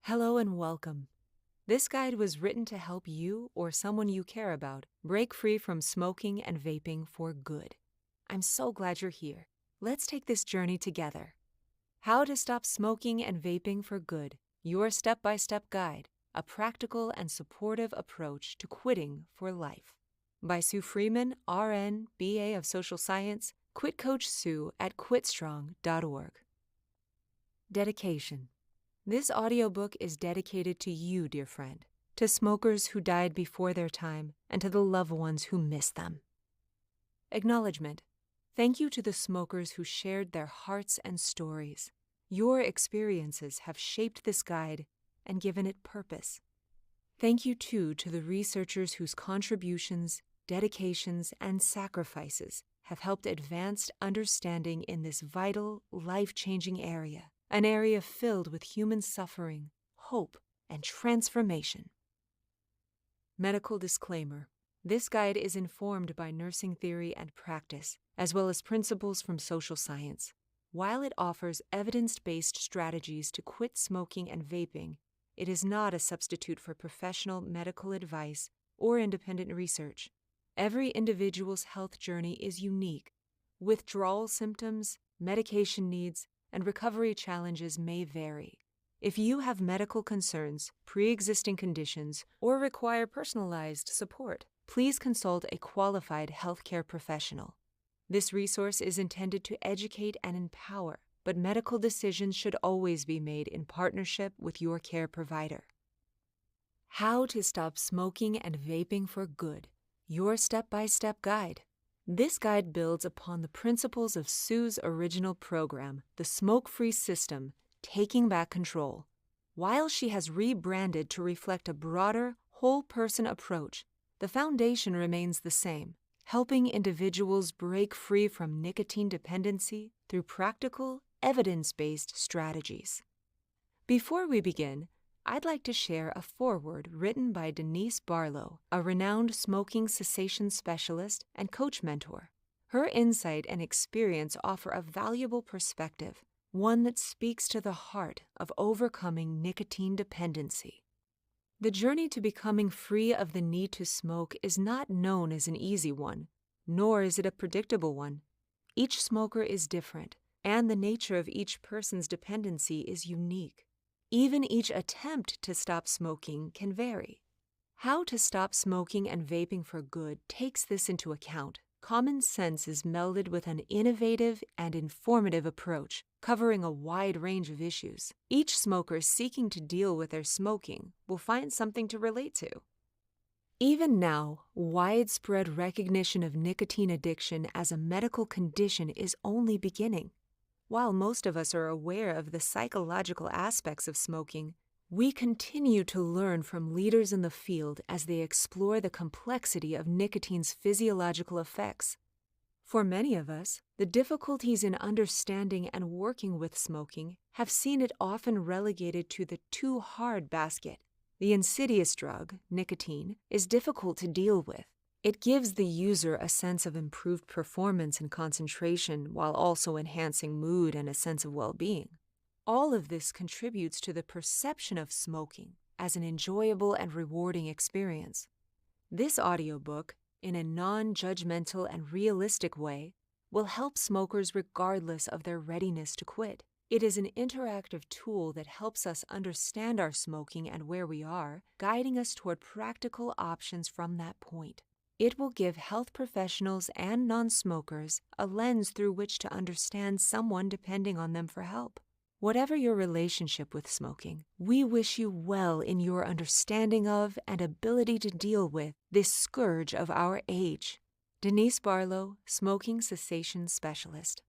Hello and welcome. This guide was written to help you or someone you care about break free from smoking and vaping for good. I'm so glad you're here. Let's take this journey together. How to Stop Smoking and Vaping for Good, your step-by-step guide, a practical and supportive approach to quitting for life. By Sue Freeman, RN, BA of Social Science, Quit Coach Sue at quitstrong.org. Dedication. This audiobook is dedicated to you, dear friend, to smokers who died before their time, and to the loved ones who miss them. Acknowledgement. Thank you to the smokers who shared their hearts and stories. Your experiences have shaped this guide and given it purpose. Thank you, too, to the researchers whose contributions, dedications, and sacrifices have helped advance understanding in this vital, life-changing area. An area filled with human suffering, hope, and transformation. Medical disclaimer. This guide is informed by nursing theory and practice, as well as principles from social science. While it offers evidence-based strategies to quit smoking and vaping, it is not a substitute for professional medical advice or independent research. Every individual's health journey is unique. Withdrawal symptoms, medication needs, and recovery challenges may vary. If you have medical concerns, pre-existing conditions, or require personalized support, please consult a qualified healthcare professional. This resource is intended to educate and empower, but medical decisions should always be made in partnership with your care provider. How to Stop Smoking and Vaping for Good, your step-by-step guide. This guide builds upon the principles of Sue's original program, the Smokefree system, Taking Back Control. While she has rebranded to reflect a broader, whole-person approach, the foundation remains the same, helping individuals break free from nicotine dependency through practical, evidence-based strategies. Before we begin, I'd like to share a foreword written by Denise Barlow, a renowned smoking cessation specialist and coach mentor. Her insight and experience offer a valuable perspective, one that speaks to the heart of overcoming nicotine dependency. The journey to becoming free of the need to smoke is not known as an easy one, nor is it a predictable one. Each smoker is different, and the nature of each person's dependency is unique. Even each attempt to stop smoking can vary. How to Stop Smoking and Vaping for Good takes this into account. Common sense is melded with an innovative and informative approach, covering a wide range of issues. Each smoker seeking to deal with their smoking will find something to relate to. Even now, widespread recognition of nicotine addiction as a medical condition is only beginning. While most of us are aware of the psychological aspects of smoking, we continue to learn from leaders in the field as they explore the complexity of nicotine's physiological effects. For many of us, the difficulties in understanding and working with smoking have seen it often relegated to the too hard basket. The insidious drug, nicotine, is difficult to deal with. It gives the user a sense of improved performance and concentration while also enhancing mood and a sense of well-being. All of this contributes to the perception of smoking as an enjoyable and rewarding experience. This audiobook, in a non-judgmental and realistic way, will help smokers regardless of their readiness to quit. It is an interactive tool that helps us understand our smoking and where we are, guiding us toward practical options from that point. It will give health professionals and non-smokers a lens through which to understand someone depending on them for help. Whatever your relationship with smoking, we wish you well in your understanding of and ability to deal with this scourge of our age. Denise Barlow, Smoking Cessation Specialist.